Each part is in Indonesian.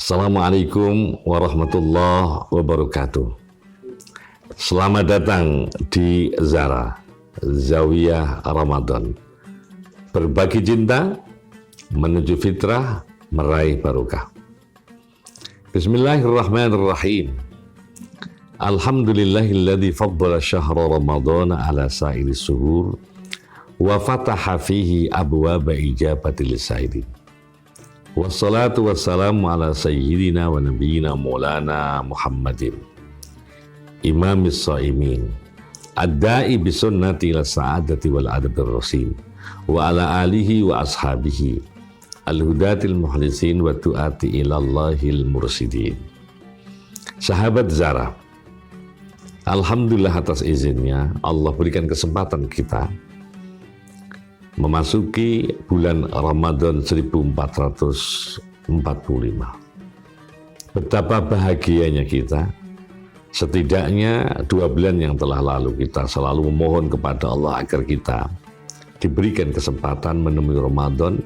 Assalamualaikum warahmatullahi wabarakatuh. Selamat datang di Zara, Zawiyah Ramadan. Berbagi cinta, menuju fitrah, meraih barokah. Bismillahirrahmanirrahim. Alhamdulillahilladzi faddala syahra Ramadan ala sa'iri suhur wa fataha fihi abwaba ijabatil sa'iri. Wassalatu wassalamu ala sayyidina wa nabiyina maulana Muhammadin imamis sa'imin ad-da'i bisunnati ila sa'adati wal adabir rasim wa ala alihi wa ashabihi al-hudatil muhlisin wa tu'ati ilallahil mursidin. Sahabat Zara, alhamdulillah atas izinnya Allah berikan kesempatan kita memasuki bulan Ramadan 1445. Betapa bahagianya kita. Setidaknya 2 bulan yang telah lalu kita selalu memohon kepada Allah agar kita diberikan kesempatan menemui Ramadan,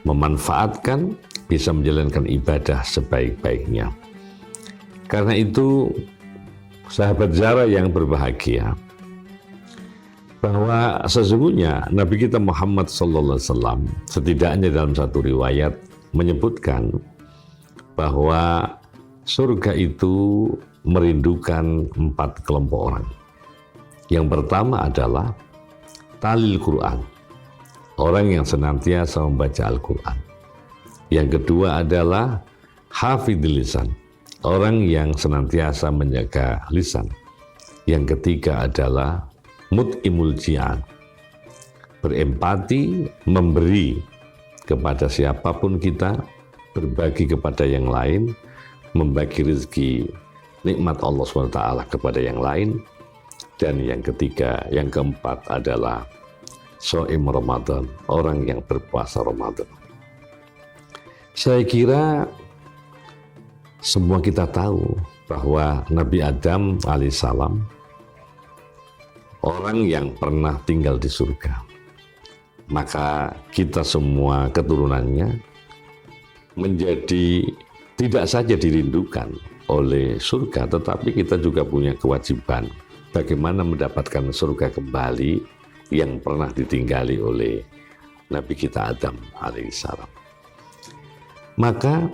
memanfaatkan, bisa menjalankan ibadah sebaik-baiknya. Karena itu, sahabat Zara yang berbahagia, bahwa sesungguhnya Nabi kita Muhammad SAW setidaknya dalam satu riwayat menyebutkan bahwa surga itu merindukan 4 kelompok orang. Yang pertama adalah talil Quran, orang yang senantiasa membaca Al-Quran. Yang kedua adalah hafidhil lisan, orang yang senantiasa menjaga lisan. Yang ketiga adalah mut'imul ji'an, berempati, memberi kepada siapapun kita, berbagi kepada yang lain, membagi rezeki nikmat Allah SWT kepada yang lain. Dan yang ketiga, yang keempat adalah shaim Ramadan, orang yang berpuasa Ramadan. Saya kira semua kita tahu bahwa Nabi Adam alaihissalam orang yang pernah tinggal di surga. Maka kita semua keturunannya menjadi tidak saja dirindukan oleh surga, tetapi kita juga punya kewajiban bagaimana mendapatkan surga kembali yang pernah ditinggali oleh Nabi kita Adam alaihissalam. Maka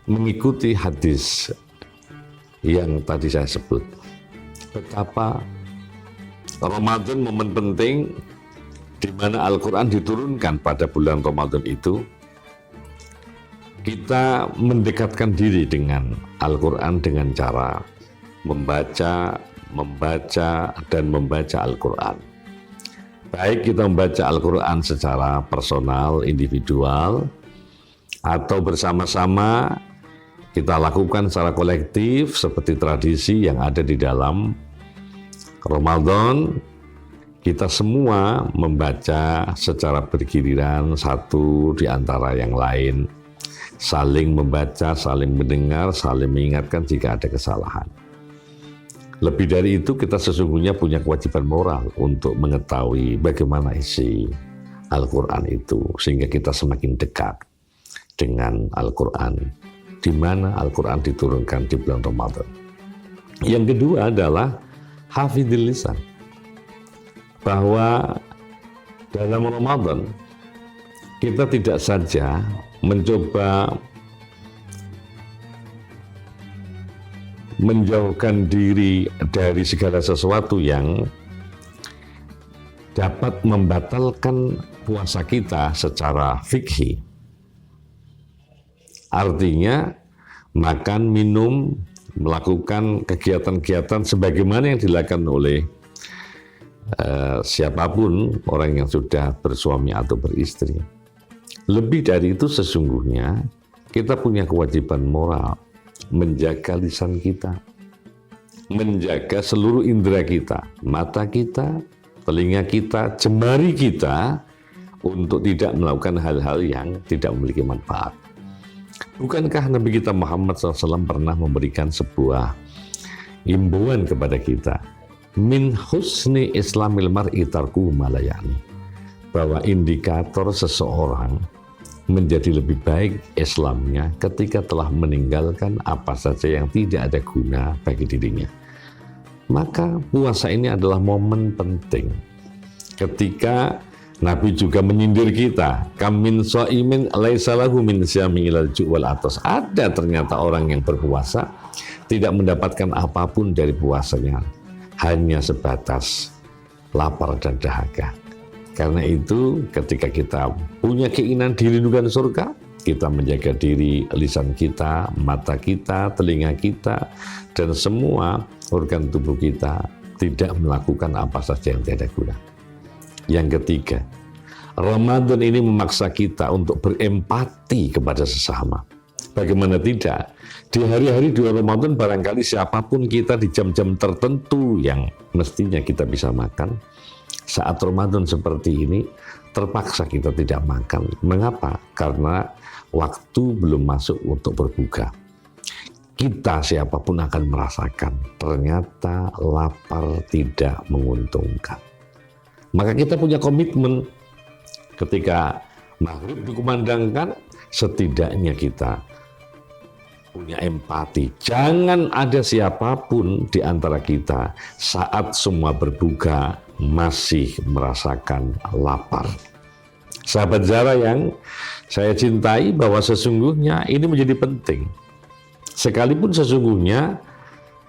mengikuti hadis yang tadi saya sebut, betapa Ramadan momen penting di mana Al-Quran diturunkan pada bulan Ramadan itu, kita mendekatkan diri dengan Al-Quran dengan cara membaca dan membaca Al-Quran. Baik kita membaca Al-Quran secara personal, individual, atau bersama-sama kita lakukan secara kolektif seperti tradisi yang ada di dalam Ramadan. Kita semua membaca secara bergiliran satu di antara yang lain, saling membaca, saling mendengar, saling mengingatkan jika ada kesalahan. Lebih dari itu, kita sesungguhnya punya kewajiban moral untuk mengetahui bagaimana isi Al-Quran itu, sehingga kita semakin dekat dengan Al-Quran, di mana Al-Quran diturunkan di bulan Ramadan. Yang kedua adalah hafidhil lisan, bahwa dalam Ramadan kita tidak saja mencoba menjauhkan diri dari segala sesuatu yang dapat membatalkan puasa kita secara fikih. Artinya makan, minum, melakukan kegiatan-kegiatan sebagaimana yang dilakukan oleh siapapun orang yang sudah bersuami atau beristri. Lebih dari itu, sesungguhnya kita punya kewajiban moral menjaga lisan kita, menjaga seluruh indera kita, mata kita, telinga kita, jemari kita, untuk tidak melakukan hal-hal yang tidak memiliki manfaat. Bukankah Nabi kita Muhammad SAW pernah memberikan sebuah imbauan kepada kita, min husni islamil mar'i tarkuhu ma la ya'ni, bahwa indikator seseorang menjadi lebih baik Islamnya ketika telah meninggalkan apa saja yang tidak ada guna bagi dirinya. Maka puasa ini adalah momen penting ketika Nabi juga menyindir kita, kam min shaimin laisa lahu min syami ilal ju' wal atas. Ada ternyata orang yang berpuasa tidak mendapatkan apapun dari puasanya, hanya sebatas lapar dan dahaga. Karena itu ketika kita punya keinginan dirindukan surga, kita menjaga diri, lisan kita, mata kita, telinga kita, dan semua organ tubuh kita tidak melakukan apa saja yang tidak guna. Yang ketiga, Ramadan ini memaksa kita untuk berempati kepada sesama. Bagaimana tidak? Di hari-hari di Ramadan barangkali siapapun kita di jam-jam tertentu yang mestinya kita bisa makan, saat Ramadan seperti ini terpaksa kita tidak makan. Mengapa? Karena waktu belum masuk untuk berbuka. Kita siapapun akan merasakan ternyata lapar tidak menguntungkan. Maka kita punya komitmen ketika maghrib dikumandangkan, setidaknya kita punya empati. Jangan ada siapapun di antara kita saat semua berbuka masih merasakan lapar. Sahabat Zara yang saya cintai, bahwa sesungguhnya ini menjadi penting. Sekalipun sesungguhnya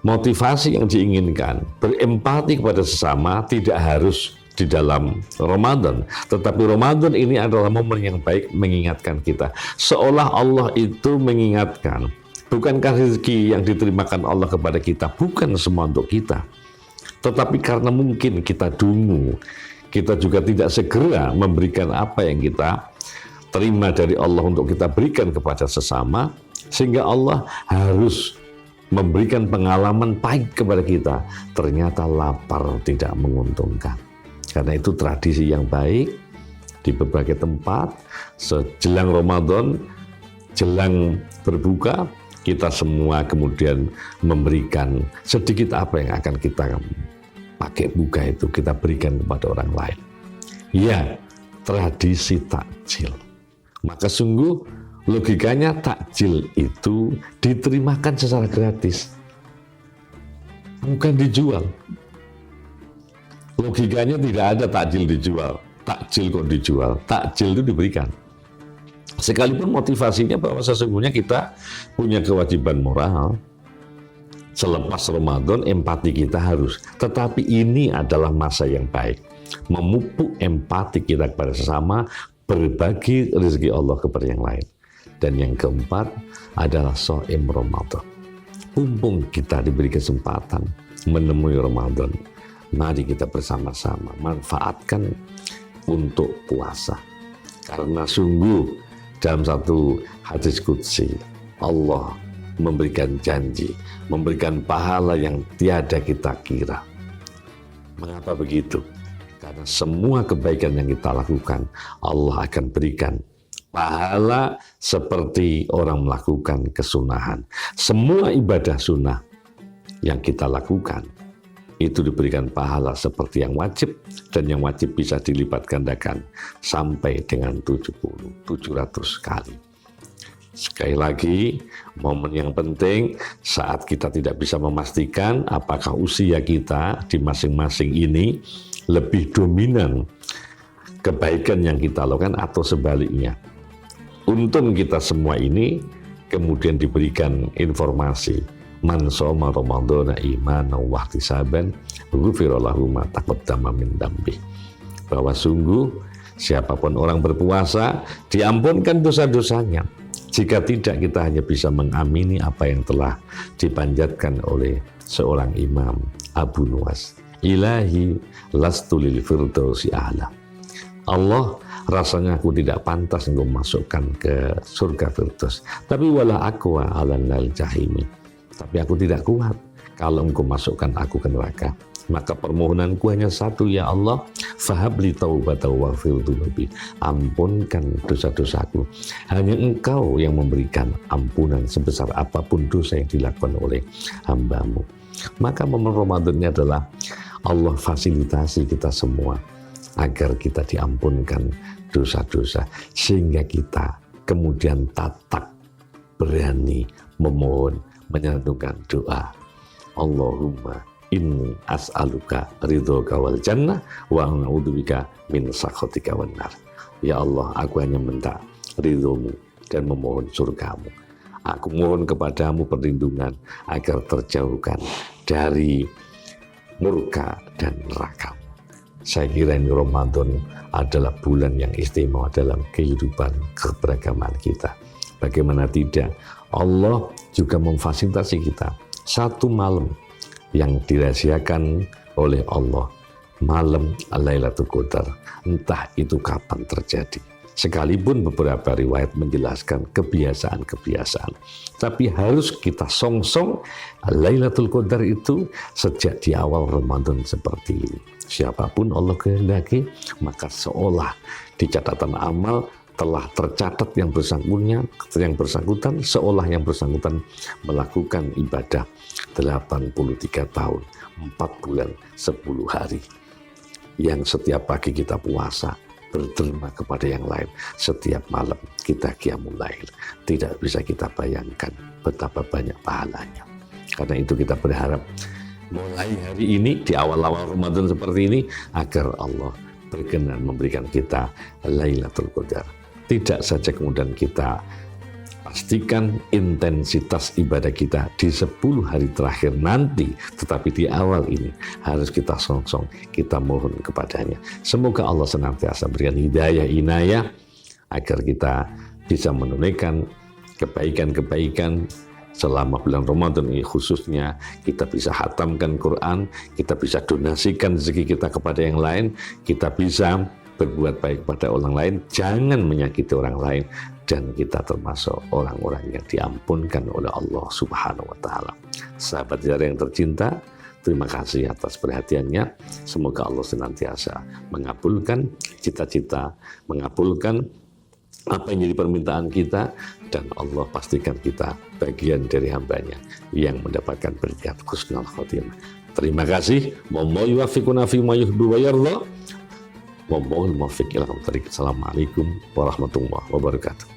motivasi yang diinginkan, berempati kepada sesama tidak harus di dalam Ramadan, tetapi Ramadan ini adalah momen yang baik mengingatkan kita, seolah Allah itu mengingatkan, bukankah rezeki yang diterimakan Allah kepada kita bukan semua untuk kita, tetapi karena mungkin kita dungu, kita juga tidak segera memberikan apa yang kita terima dari Allah untuk kita berikan kepada sesama, sehingga Allah harus memberikan pengalaman pahit kepada kita, ternyata lapar tidak menguntungkan. Karena itu tradisi yang baik di berbagai tempat, sejelang Ramadan, jelang berbuka, kita semua kemudian memberikan sedikit apa yang akan kita pakai buka itu, kita berikan kepada orang lain. Ya, tradisi takjil. Maka sungguh logikanya takjil itu diterimakan secara gratis, bukan dijual. Logikanya tidak ada takjil dijual. Takjil kok dijual? Takjil itu diberikan. Sekalipun motivasinya bahwa sesungguhnya kita punya kewajiban moral. Selepas Ramadan empati kita harus. Tetapi ini adalah masa yang baik. Memupuk empati kita kepada sesama, berbagi rezeki Allah kepada yang lain. Dan yang keempat adalah shaim Ramadan. Mumpung kita diberi kesempatan menemui Ramadan, mari kita bersama-sama manfaatkan untuk puasa. Karena sungguh dalam satu hadis qudsi, Allah memberikan janji, memberikan pahala yang tiada kita kira. Mengapa begitu? Karena semua kebaikan yang kita lakukan, Allah akan berikan pahala seperti orang melakukan kesunahan. Semua ibadah sunnah yang kita lakukan itu diberikan pahala seperti yang wajib, dan yang wajib bisa dilipat gandakan sampai dengan 700 kali. Sekali lagi, momen yang penting saat kita tidak bisa memastikan apakah usia kita di masing-masing ini lebih dominan kebaikan yang kita lakukan atau sebaliknya. Untung kita semua ini kemudian diberikan informasi, man shoma ramadhana imanan wa ihtisaban ghufira lahu ma taqaddama min dambi. Bahwa sungguh siapapun orang berpuasa diampunkan dosa-dosanya. Jika tidak, kita hanya bisa mengamini apa yang telah dipanjatkan oleh seorang imam, Abu Nuwas. Ilahi lastu lil firdausi a'la. Allah, rasanya aku tidak pantas engkau masukkan ke surga Firdaus, tapi wala aqwa 'alan nal jahimi. Tapi aku tidak kuat kalau engkau masukkan aku ke neraka. Maka permohonanku hanya satu, ya Allah, fahabli taubatan waghfir dzunubi. Ampunkan dosa-dosaku. Hanya engkau yang memberikan ampunan sebesar apapun dosa yang dilakukan oleh hamba-Mu. Maka momen Ramadan ini adalah Allah fasilitasi kita semua agar kita diampunkan dosa-dosa, sehingga kita kemudian tatak berani memohon, menyantumkan doa. Allahumma inni as'aluka ridhoka wal jannah wa a'udzubika min sakhatika wan nar. Ya Allah, aku hanya minta ridhomu dan memohon surgamu. Aku mohon kepadamu perlindungan agar terjauhkan dari murka dan neraka. Saya kira ini Ramadan adalah bulan yang istimewa dalam kehidupan keberagaman kita. Bagaimana tidak, Allah juga memfasilitasi kita satu malam yang dirahasiakan oleh Allah, malam Lailatul Qadar, entah itu kapan terjadi. Sekalipun beberapa riwayat menjelaskan kebiasaan-kebiasaan, tapi harus kita songsong Lailatul Qadar itu sejak di awal Ramadan seperti ini. Siapapun Allah kehendaki, maka seolah di catatan amal telah tercatat yang bersangkutan, seolah yang bersangkutan melakukan ibadah 83 tahun, 4 bulan, 10 hari. Yang setiap pagi kita puasa, berderma kepada yang lain, setiap malam kita qiyamul lail. Tidak bisa kita bayangkan betapa banyak pahalanya. Karena itu kita berharap mulai hari ini, di awal-awal Ramadan seperti ini, agar Allah berkenan memberikan kita Lailatul Qadar. Tidak saja kemudian kita pastikan intensitas ibadah kita di 10 hari terakhir nanti, tetapi di awal ini harus kita songsong, kita mohon kepadanya. Semoga Allah senantiasa berikan hidayah inayah agar kita bisa menunaikan kebaikan-kebaikan selama bulan Ramadan ini, khususnya kita bisa hatamkan Quran, kita bisa donasikan rezeki kita kepada yang lain, kita bisa berbuat baik pada orang lain, jangan menyakiti orang lain, dan kita termasuk orang-orang yang diampunkan oleh Allah Subhanahu wa Ta'ala. Sahabat Ziarah yang tercinta, terima kasih atas perhatiannya. Semoga Allah senantiasa mengabulkan cita-cita, mengabulkan apa yang jadi permintaan kita, dan Allah pastikan kita bagian dari hambanya yang mendapatkan berkat husnul khotimah. Terima kasih. Wallahu yuwaffiquna fi ma yuhibbu wa yarda. Assalamualaikum warahmatullahi wabarakatuh.